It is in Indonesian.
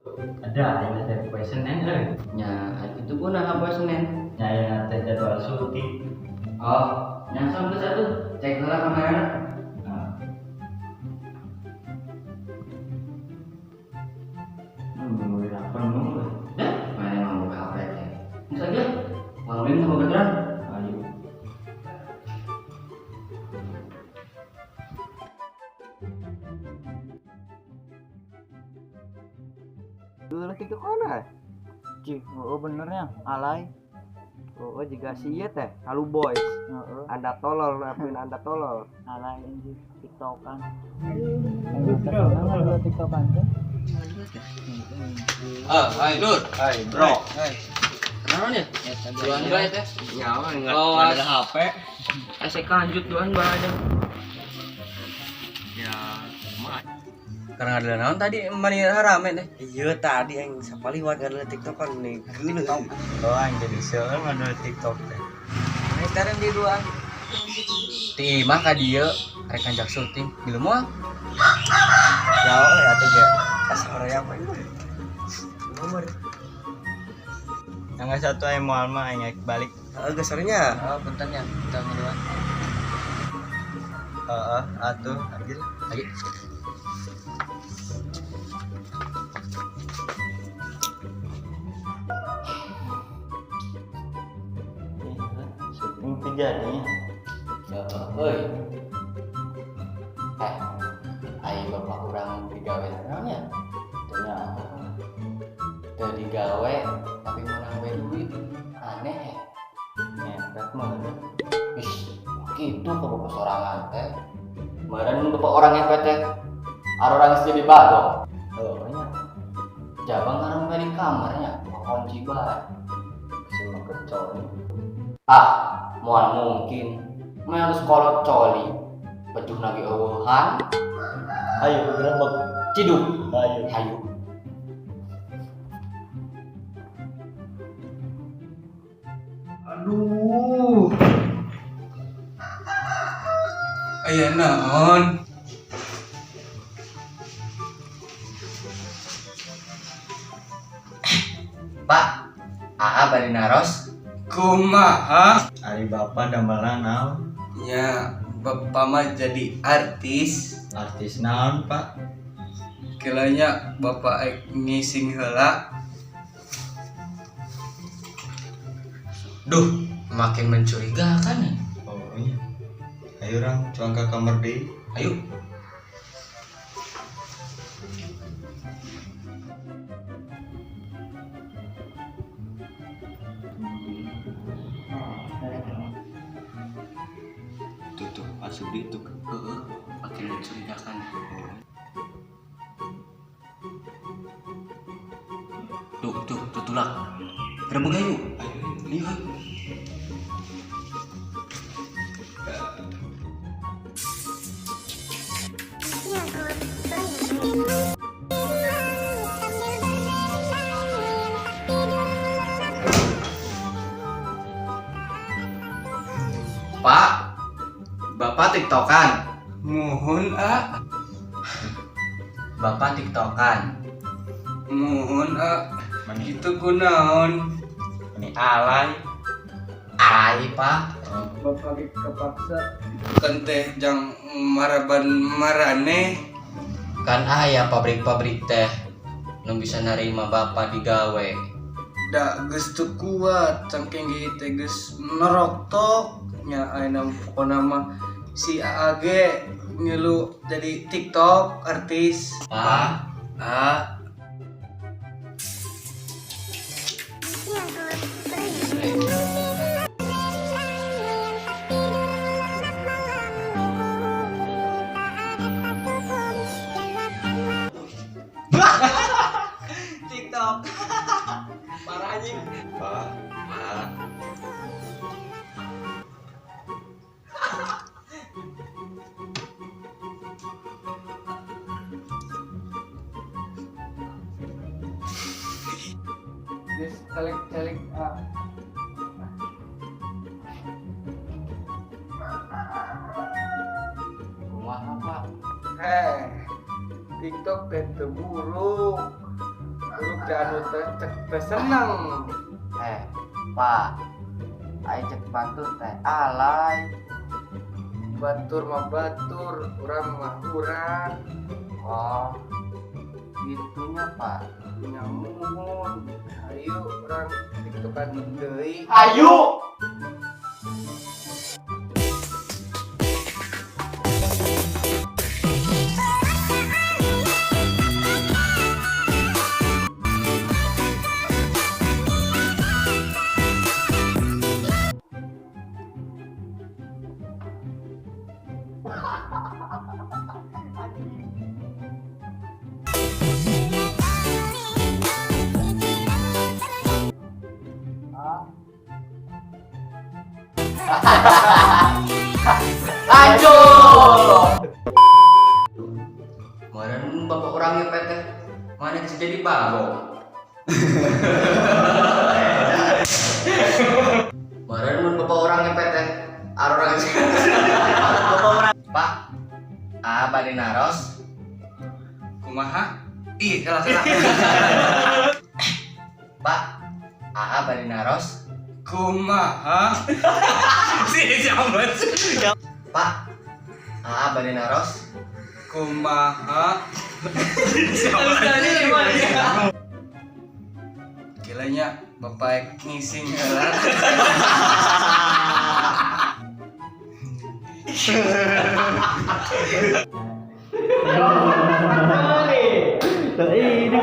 Ada yang ada poe Senin Nya itu pun nah apa Senin. ya yang ada jadwal syuting. Oh, yang sampai satu cek lah kamera. Nah, nungguin apa nunggu? Dah, main mau HP teh. Misalnya, malam sama beneran. Ayo. Dulu TikTok mana? Cih, oh benernya alay. Oh juga sih teh, halu boys. Anda tolol, ngapain Anda tolol? Alay anjir TikTokan. TikTokan tuh. Hai Nur. Hai, bro. Kenapa nih? Duluan bae teh. Nyawa enggak Oh, ada HP. Asik lanjut duluan bae aja. Ya, Karena ada naon tadi mani rame teh. iya tadi yang siapa liwat ada TikTokan nih. Geuleuh. Oh, yang jadi seueur mah TikTok teh. Ini sekarang di duluan. Ti mah ka dieu rek kanjak syuting. Di moal. Ya, ya tuh ge. Kasar ya apa itu? Nomor. Yang satu yang mau mah yang balik. Gesernya. Oh, bentarnya. Kita duluan. Atuh anjir. Lagi. Syuting terjadinya. Euy. Ayo bapak kurang digawe naonnya? Ternyata Teu digawe tapi mau nambah duit. Aneh ya. nyepet mah kan. Ih, gitu ke bapak sorangan teh. Kemarin bapak orang yang teh. Orang jadi badok. Oh, nya Jabang ngarang di kamarnya, mau kunci bae. cuma kecoh. Moal mungkin. Mah harus kolot coli. Bejuh lagi eueuhan. Ayo gerebek. Ciduk. Ayo. Hayu. Aduh. Aya naon? Pak, bari naros. Kumaha? Ari bapak damel naon? Ya, bapak mah jadi artis. Artis naon, Pak? Kelanya bapak ngising heula. Duh, makin mencurigakan nih. Oh, iya. Ayo orang cuang ke kamar deui. Ayo. Tuh, asup di itu. Makin mencurigakan. Tuh, tulak. Rebut ayo. Ayo. Pak, Bapak TikTokan. Muhun Bapak TikTokan. muhun Itu kunaon? Ini alay. Ai, Pak. Bapak kepaksa. Kan teh jang maraban marane. Kan aya pabrik-pabrik teh nu bisa narima Bapak digawe. Da geus teu kuat cangking teh geus neroktok nya ayeuna pokona mah si AAG ngilu jadi TikTok artis. Pak, TikTok. Parah anjing. Pak. Geus celik-celik kumaha, Pak? TikTok teh teu buruk. jika anu teh seneng. Pak, ayo cek batur teh alay. Batur mah batur, urang mah urang. Oh, gitunya Pak. Nyamun. Ayo urang tiktokan deui. Ayo. Lanjut. Kemarin bapak orangnya PT mana bisa jadi bagong. Kemarin mun bapak orangnya PT orang Pak, bari naros. Kumaha? Ih, salah. Pak, bari naros. Kumaha? Si jamet. Pak, bari naros. Kumaha? Kilanya bapak ngising heula. Ini